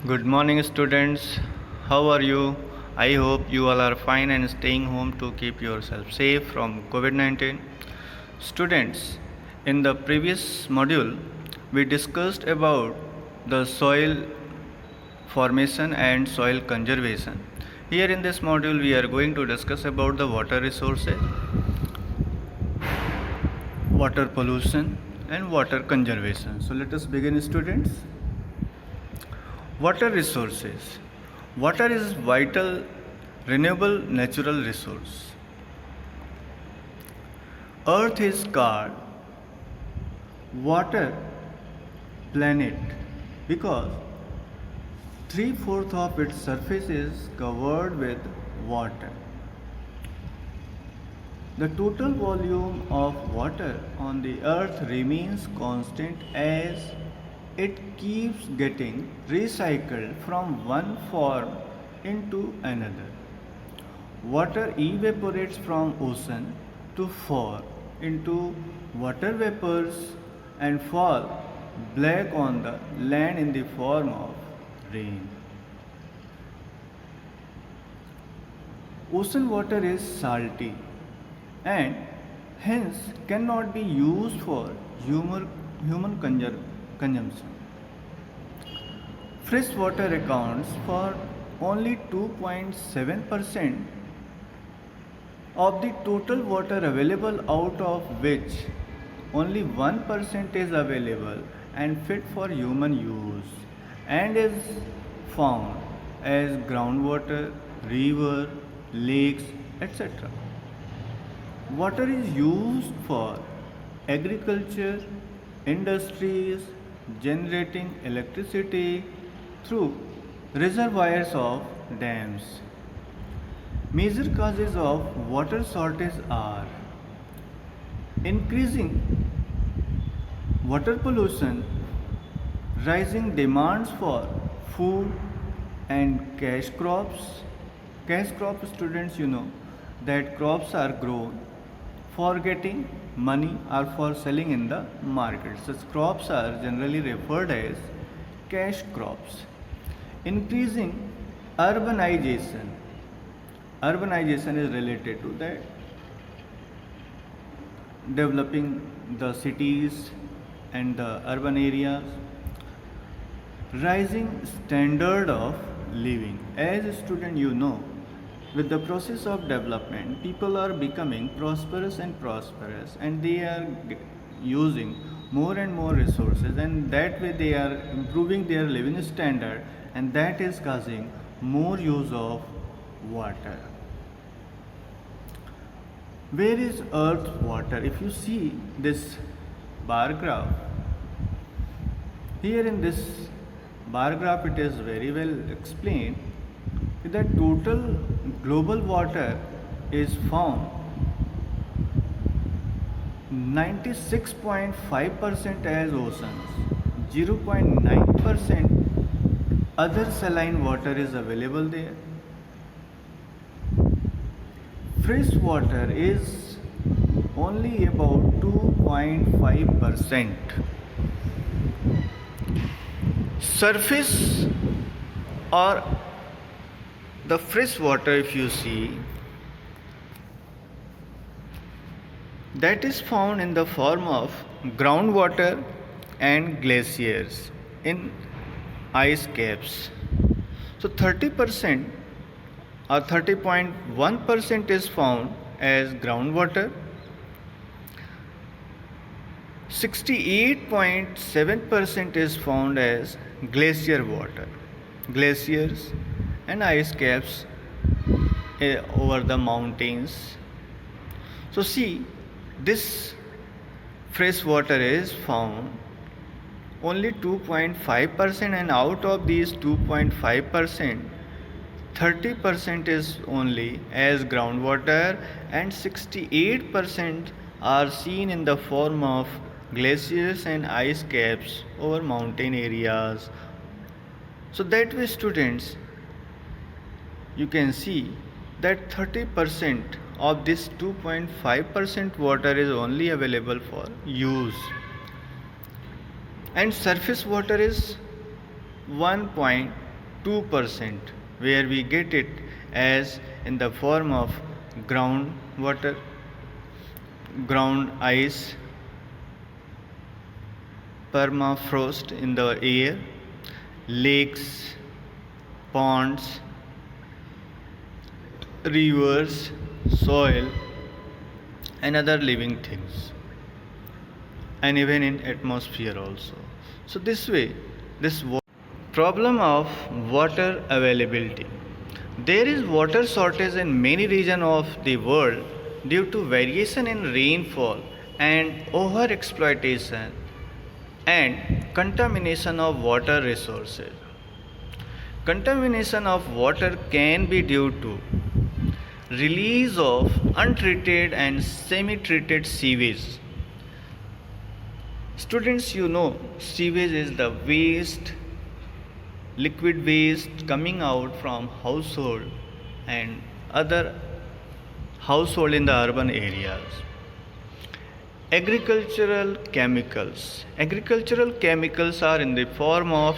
Good morning, students. How are you? I hope you all are fine and staying home to keep yourself safe from COVID 19. Students, in the previous module, we discussed about the soil formation and soil conservation. Here in this module, we are going to discuss about the water resources, water pollution, and water conservation. So, let us begin, students. Water resources. Water is vital, renewable natural resource. Earth is called water planet because 3/4 of its surface is covered with water. The total volume of water on the earth remains constant as it keeps getting recycled from one form into another. Water evaporates from ocean to fall into water vapors and fall black on the land in the form of rain. Ocean water is salty and hence cannot be used for human consumption. Fresh water accounts for only 2.7% of the total water available, out of which only 1% is available and fit for human use and is found as groundwater, river, lakes, etc. Water is used for agriculture, industries, generating electricity through reservoirs of dams. Major causes of water shortage are increasing water pollution, rising demands for food and cash crops. Cash crop, students, you know that crops are grown for getting money or for selling in the market. Such crops are generally referred as cash crops. Increasing urbanization. Urbanization is related to that. Developing the cities and the urban areas. Rising standard of living. As a student, you know, with the process of development, people are becoming prosperous, and they are using more and more resources, and that way they are improving their living standard, and that is causing more use of water. Where is earth's water? If you see this bar graph, here in this bar graph it is very well explained that total global water is found 96.5% as oceans, 0.9% other saline water is available there. Fresh water is only about 2.5%. Surface or the fresh water, if you see, that is found in the form of groundwater and glaciers in ice caps. So 30% or 30.1% is found as groundwater, 68.7% is found as glacier water, glaciers and ice caps over the mountains. So see, this fresh water is found only 2.5%, and out of these 2.5%, 30% is only as groundwater and 68% are seen in the form of glaciers and ice caps over mountain areas. So that way, students, you can see that 30% of this 2.5% water is only available for use, and surface water is 1 2%, where we get it as in the form of groundwater, ground ice, permafrost in the air, lakes, ponds, rivers, soil, and other living things, and even in atmosphere also. So this way, this problem of water availability. There is water shortage in many regions of the world due to variation in rainfall and overexploitation and contamination of water resources. Contamination of water can be due to release of untreated and semi-treated sewage. Students, sewage is the waste, liquid waste coming out from household and other household in the urban areas. Agricultural chemicals. Agricultural chemicals are in the form of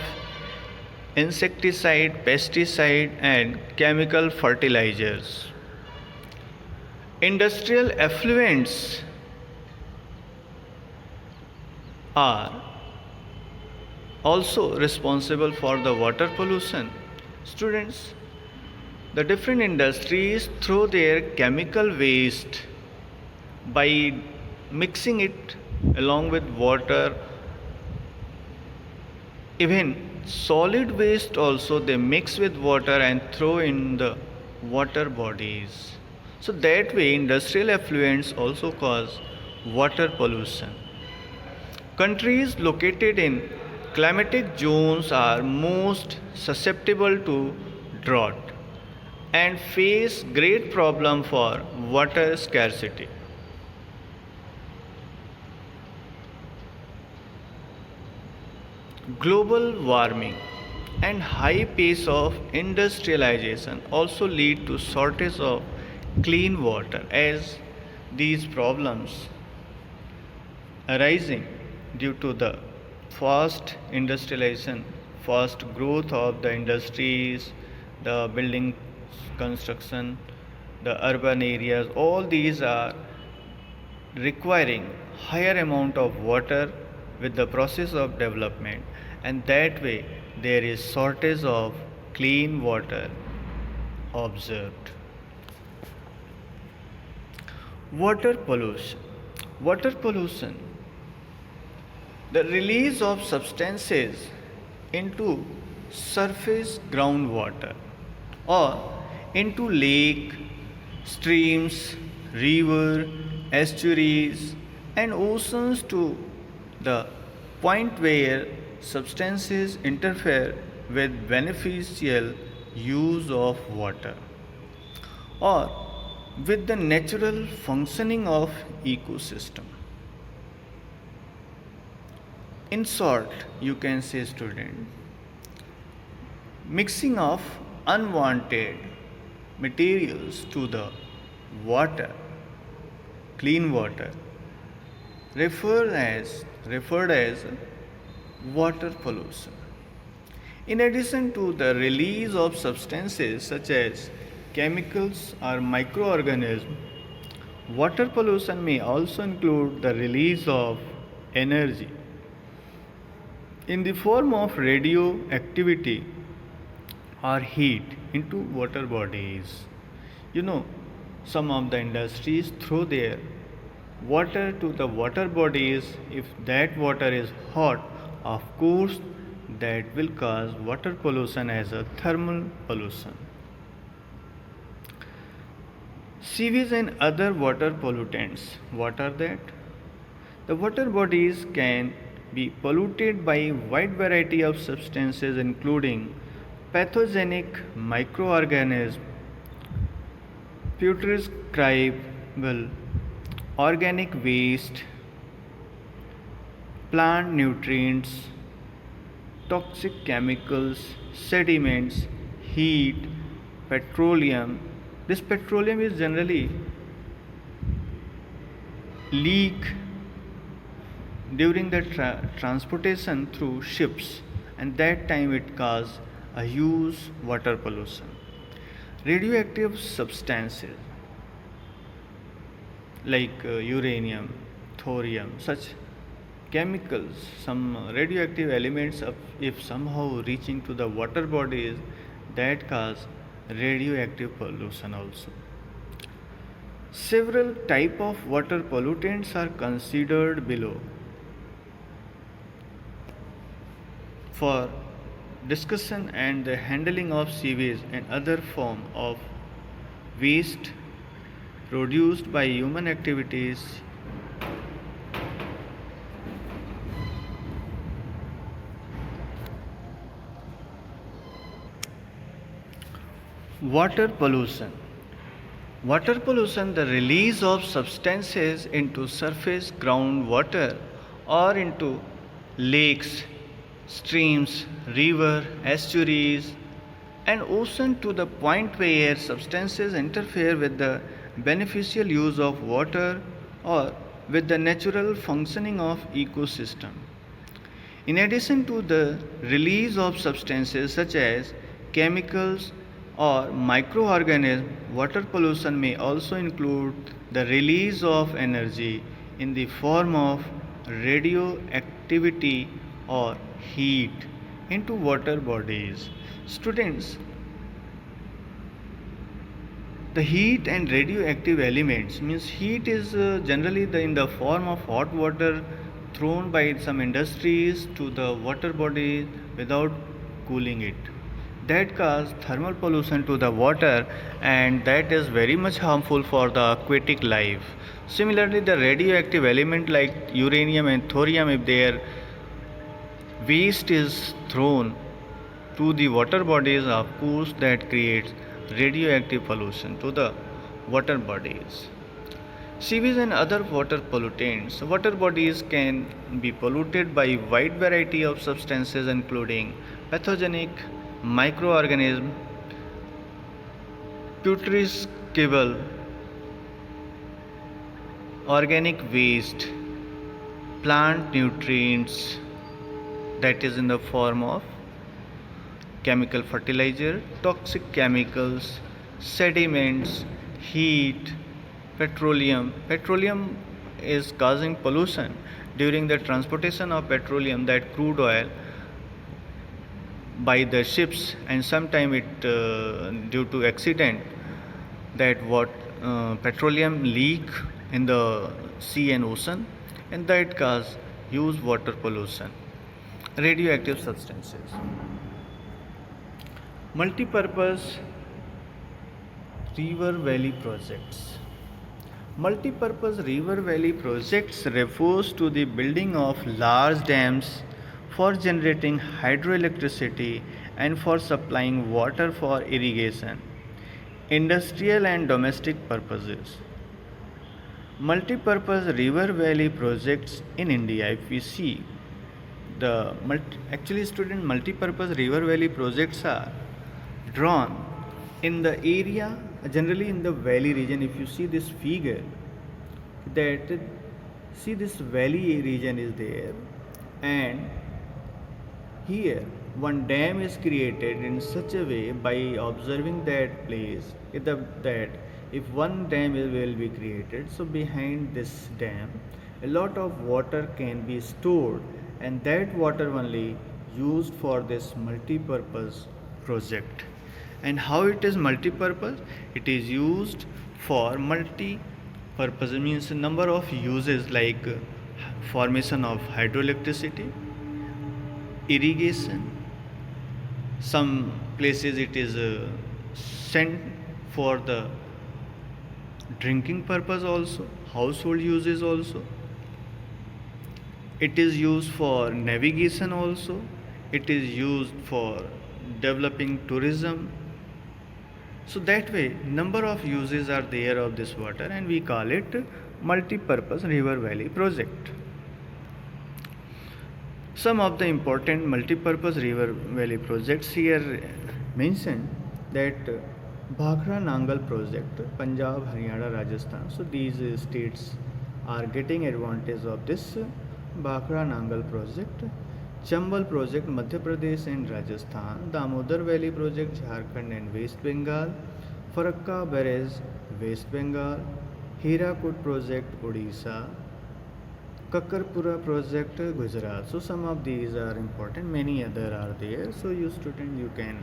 insecticide, pesticide, and chemical fertilizers. Industrial effluents are also responsible for the water pollution. Students, the different industries throw their chemical waste by mixing it along with water. Even solid waste also they mix with water and throw in the water bodies. So that way industrial effluents also cause water pollution. Countries located in climatic zones are most susceptible to drought and face great problem for water scarcity. Global warming and high pace of industrialization also lead to shortage of clean water, as these problems arising due to the fast industrialization, fast growth of the industries, the building construction, the urban areas, all these are requiring higher amount of water with the process of development, and that way there is shortage of clean water observed. Water pollution. Water pollution, the release of substances into surface groundwater or into lake, streams, river, estuaries, and oceans to the point where substances interfere with beneficial use of water or with the natural functioning of ecosystem. In short, you can say, student, mixing of unwanted materials to the water, clean water, referred as water pollution. In addition to the release of substances such as chemicals or microorganisms, water pollution may also include the release of energy in the form of radioactivity or heat into water bodies. Some of the industries throw their water to the water bodies. If that water is hot, of course that will cause water pollution as a thermal pollution. Sewage and other water pollutants. What are that? The water bodies can be polluted by wide variety of substances including pathogenic microorganisms, putrescribable organic waste, plant nutrients, toxic chemicals, sediments, heat, petroleum. This petroleum is generally leak during the transportation through ships, and that time it causes a huge water pollution. Radioactive substances like uranium, thorium, such chemicals, some radioactive elements, if somehow reaching to the water bodies, that cause radioactive pollution also. Several type of water pollutants are considered below. For discussion and the handling of sewage and other form of waste produced by human activities, water pollution. Water pollution, the release of substances into surface groundwater or into lakes, streams, river, estuaries, and ocean to the point where substances interfere with the beneficial use of water or with the natural functioning of ecosystem. In addition to the release of substances such as chemicals or microorganisms, water pollution may also include the release of energy in the form of radioactivity or heat into water bodies. Students, the heat and radioactive elements means heat is generally in the form of hot water thrown by some industries to the water body without cooling it, that cause thermal pollution to the water, and that is very much harmful for the aquatic life. Similarly, the radioactive element like uranium and thorium, if their waste is thrown to the water bodies, of course that creates radioactive pollution to the water bodies. Sewage and other water pollutants. Water bodies can be polluted by a wide variety of substances including pathogenic microorganisms, putrescible organic waste, plant nutrients, that is in the form of chemical fertilizer, toxic chemicals, sediments, heat, petroleum. Petroleum is causing pollution during the transportation of petroleum, that crude oil, by the ships, and sometime it due to accident, that what petroleum leak in the sea and ocean, and that cause huge water pollution. Radioactive substances. Multi-purpose river valley projects. Multi-purpose river valley projects refers to the building of large dams for generating hydroelectricity and for supplying water for irrigation, industrial and domestic purposes. Multi-purpose river valley projects in India, if we see, actually student, multi-purpose river valley projects are drawn in the area, generally in the valley region. If you see this figure, that see this valley region is there, and here one dam is created in such a way, by observing that place, that if one dam will be created, so behind this dam a lot of water can be stored, and that water only used for this multi-purpose project. And how it is multi-purpose? It is used for multi-purpose, means number of uses, like formation of hydroelectricity, irrigation. Some places it is sent for the drinking purpose also, household uses also. It is used for navigation also. It is used for developing tourism. So that way number of uses are there of this water, and we call it multi-purpose river valley project. Some of the important multi-purpose river valley projects here mentioned, that Bhakra Nangal project, Punjab, Haryana, Rajasthan. So these states are getting advantage of this Bhakra Nangal project. Chambal project Madhya Pradesh and Rajasthan, Damodar Valley project Jharkhand and West Bengal, Farakka barrage West Bengal, Hirakud project Odisha, Kakarpura project Gujarat. So some of these are important, many other are there. So you student, you can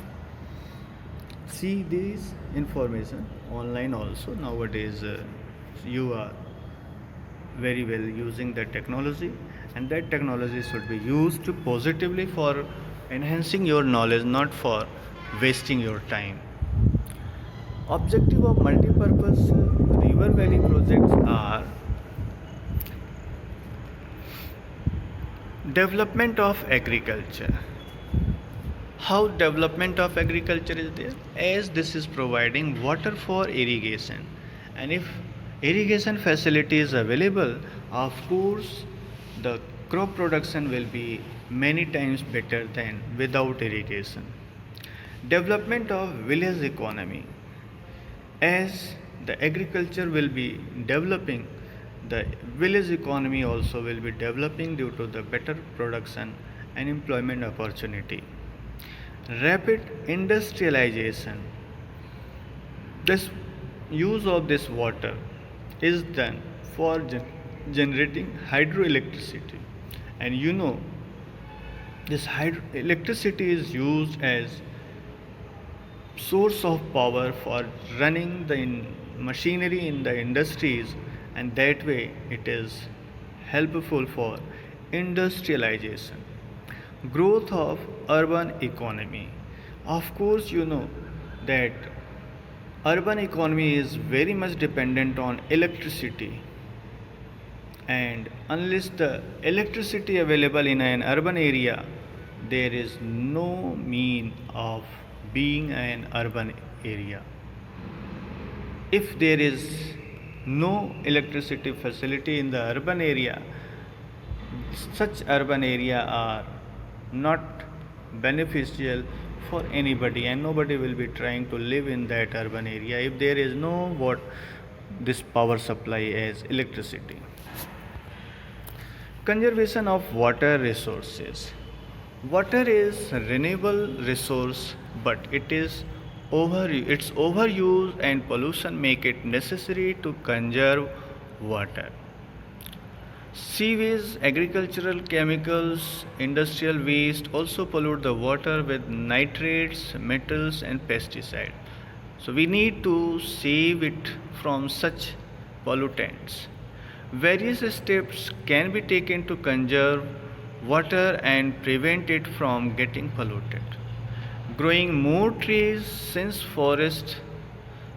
see these information online also. Nowadays you are very well using that technology, and that technology should be used positively for enhancing your knowledge, not for wasting your time. Objective of multi-purpose river valley projects are development of agriculture. How development of agriculture is there? As this is providing water for irrigation, and if irrigation facility is available, of course the crop production will be many times better than without irrigation. Development of village economy. As the agriculture will be developing, the village economy also will be developing due to the better production and employment opportunity. Rapid industrialization. This use of this water is done for generating hydroelectricity, and you know this hydroelectricity is used as source of power for running the machinery in the industries, and that way it is helpful for industrialization. Growth of urban economy. Of course you know that urban economy is very much dependent on electricity, and unless the electricity available in an urban area, there is no mean of being an urban area. If there is no electricity facility in the urban area, such urban area are not beneficial for anybody, and nobody will be trying to live in that urban area if there is no what this power supply as electricity. Conservation of water resources. Water is a renewable resource, but its overuse and pollution make it necessary to conserve water. Sewage, agricultural chemicals, industrial waste also pollute the water with nitrates, metals, and pesticides. So we need to save it from such pollutants. Various steps can be taken to conserve water and prevent it from getting polluted. Growing more trees, since forests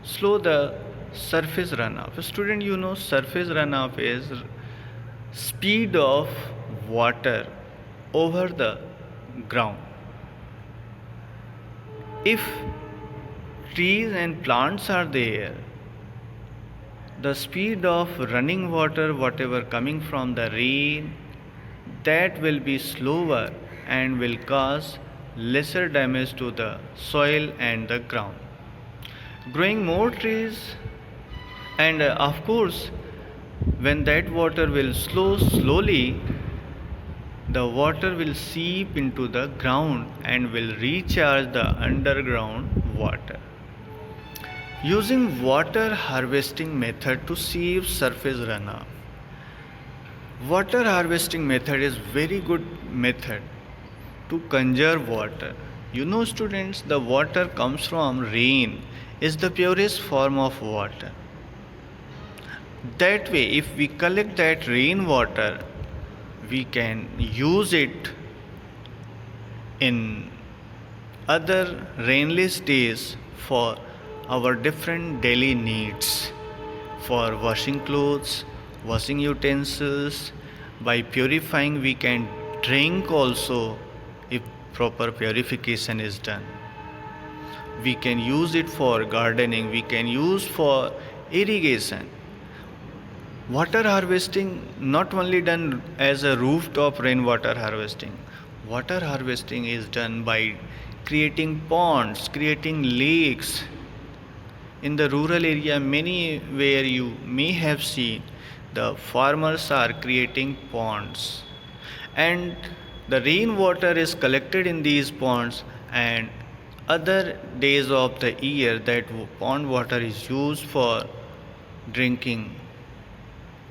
slow the surface runoff. Student, you know surface runoff is speed of water over the ground. If trees and plants are there, the speed of running water, whatever coming from the rain, that will be slower and will cause lesser damage to the soil and the ground. Growing more trees, and of course when that water will slowly, the water will seep into the ground and will recharge the underground water. Using water harvesting method to save surface runoff. Water harvesting method is very good method to conserve water. You know students, the water comes from rain, is the purest form of water. That way if we collect that rainwater, we can use it in other rainless days for our different daily needs, for washing clothes, washing utensils. By purifying we can drink also if proper purification is done. We can use it for gardening, we can use for irrigation. Water harvesting not only done as a rooftop rainwater harvesting. Water harvesting is done by creating ponds, creating lakes. In the rural area, many where you may have seen, the farmers are creating ponds, and The rainwater is collected in these ponds, and other days of the year that pond water is used for drinking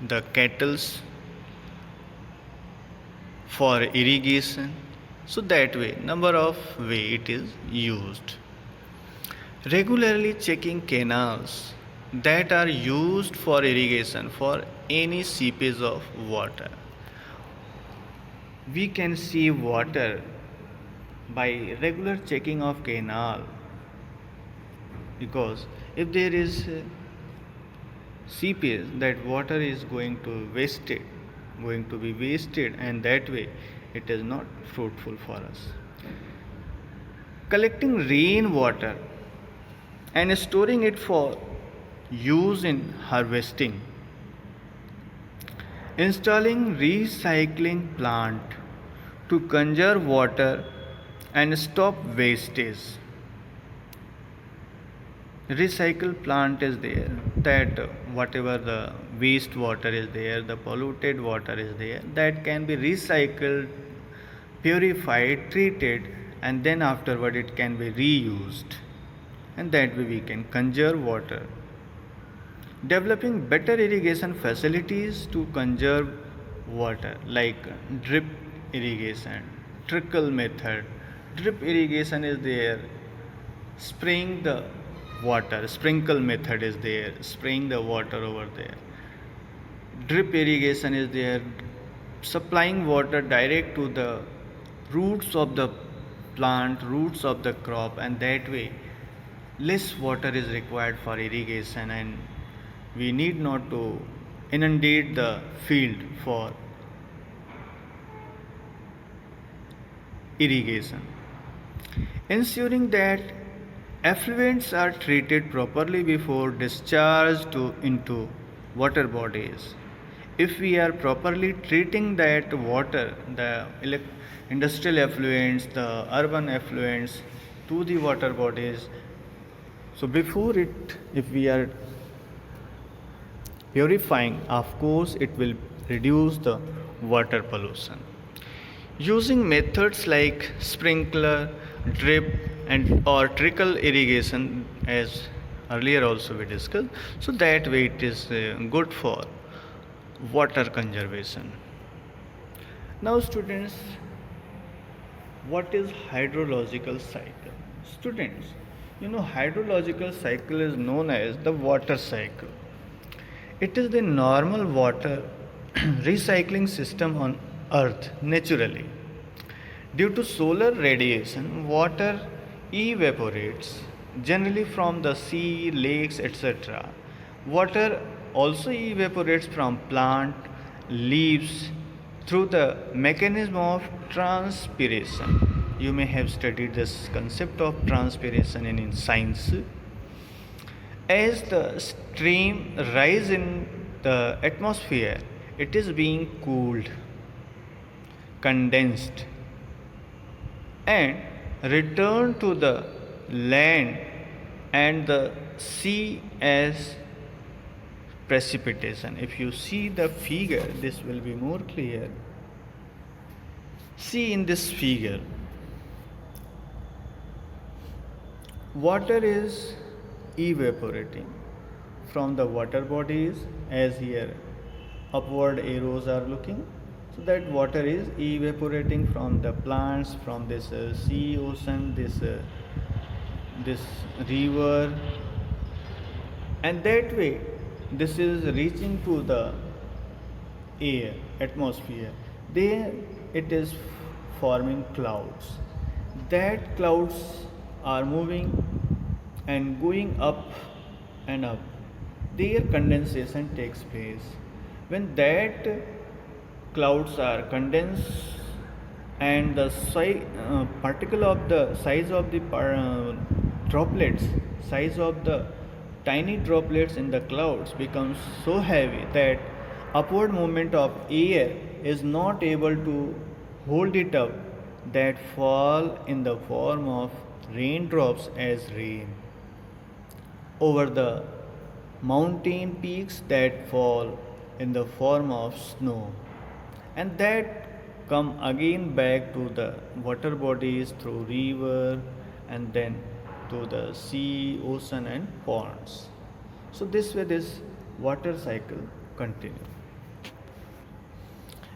the kettles, for irrigation. So that way, number of way it is used. Regularly checking canals that are used for irrigation for any seepage of water. We can save water by regular checking of canal, because if there is seepage, that water is going to be wasted, and that way it is not fruitful for us. Collecting rainwater and storing it for use in harvesting. Installing recycling plant to conserve water and stop wastage. Recycle plant is there, that whatever the waste water is there, the polluted water is there, that can be recycled, purified, treated, and then afterward it can be reused, and that way we can conserve water. Developing better irrigation facilities to conserve water, like drip irrigation, trickle method. Drip irrigation is there, spraying the water, sprinkle method is there, spraying the water over there. Drip irrigation is there, supplying water direct to the roots of the plant, roots of the crop, and that way less water is required for irrigation, and we need not to inundate the field for irrigation. Ensuring that effluents are treated properly before discharge into water bodies. If we are properly treating that water, the industrial effluents, the urban effluents to the water bodies, so before it, if we are purifying, of course it will reduce the water pollution. Using methods like sprinkler, drip, and or trickle irrigation, as earlier also we discussed, so that way it is good for water conservation. Now students, what is hydrological cycle? Students, hydrological cycle is known as the water cycle. It is the normal water recycling system on earth naturally. Due to solar radiation, water evaporates generally from the sea, lakes, etc. Water also evaporates from plant leaves through the mechanism of transpiration. You may have studied this concept of transpiration in science. As the stream rises in the atmosphere, it is being cooled, condensed, and returned to the land and the sea as precipitation. If you see the figure, this will be more clear. See in this figure, water is evaporating from the water bodies, as here upward arrows are looking. So that water is evaporating from the plants, from this sea, ocean, this river, and that way this is reaching to the air, atmosphere. There it is forming clouds. That clouds are moving and going up and up. Their condensation takes place. When that clouds are condensed and the particle of the size of the droplets, size of the tiny droplets in the clouds becomes so heavy that upward movement of air is not able to hold it up, that fall in the form of raindrops as rain over the mountain peaks, that fall in the form of snow, and that come again back to the water bodies through river and then to the sea, ocean and ponds. So this way this water cycle continue.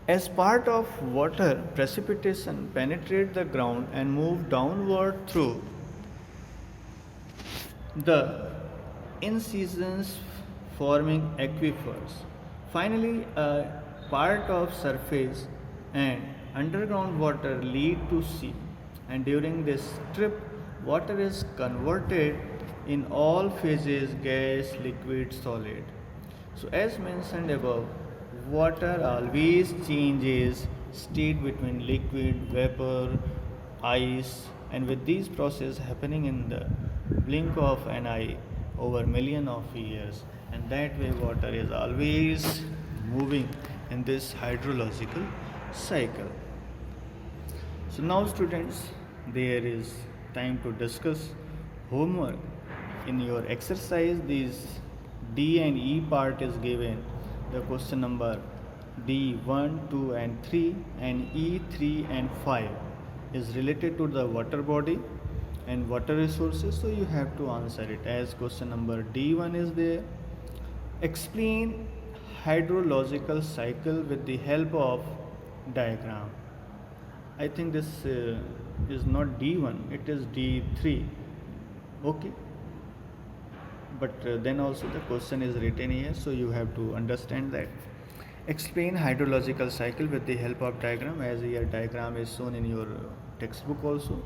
As part of water, precipitation penetrate the ground and move downward through the incisions forming aquifers. Finally, a part of surface and underground water lead to sea, and during this trip, water is converted in all phases gas, liquid, solid. So, as mentioned above, water always changes state between liquid, vapor, ice, and with these processes happening in the blink of an eye over million of years, and that way water is always moving in this hydrological cycle. So now students, there is time to discuss homework. In your exercise, these D and E part is given. The question number D 1, 2 and 3 and E 3 and 5 is related to the water body and water resources, so you have to answer it. As question number D1 is there, explain hydrological cycle with the help of diagram. I think this is not D1, it is D3. Okay, but then also the question is written here, so you have to understand that. Explain hydrological cycle with the help of diagram, as your diagram is shown in your textbook also.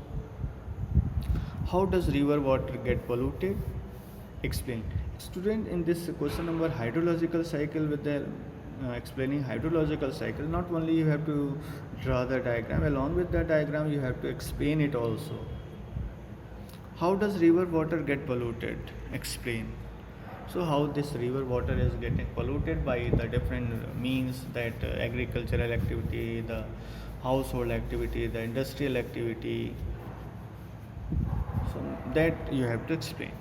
How does river water get polluted? Explain. Student, in this question number hydrological cycle, with the explaining hydrological cycle, not only you have to draw the diagram, along with the diagram you have to explain it also. How does river water get polluted? Explain. So how this river water is getting polluted? By the different means, that agricultural activity, the household activity, the industrial activity. So that you have to explain.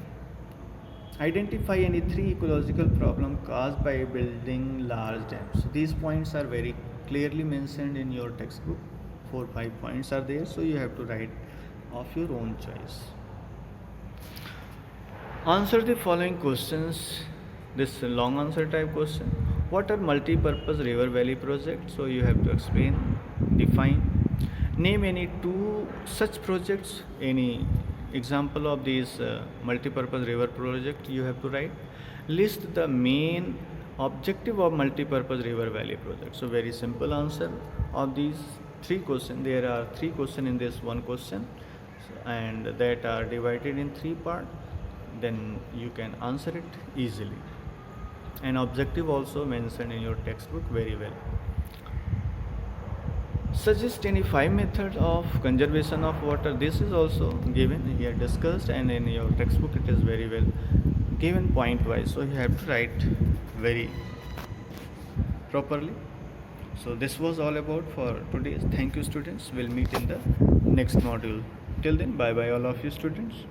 Identify any 3 ecological problem caused by building large dams. So these points are very clearly mentioned in your textbook. 4-5 points are there, so you have to write of your own choice. Answer the following questions. This long answer type question. What are multi-purpose river valley projects? So you have to explain, define. Name any 2 such projects. Any example of these multi-purpose river project you have to write. List the main objective of multi-purpose river valley project. So very simple answer of these 3 questions. There are 3 questions in this one question, and that are divided in 3 parts. Then you can answer it easily, and objective also mentioned in your textbook very well. Suggest any 5 methods of conservation of water. This is also given here, discussed, and in your textbook it is very well given point wise, so you have to write very properly. So this was all about for today. Thank you students, we'll meet in the next module. Till then, bye bye all of you students.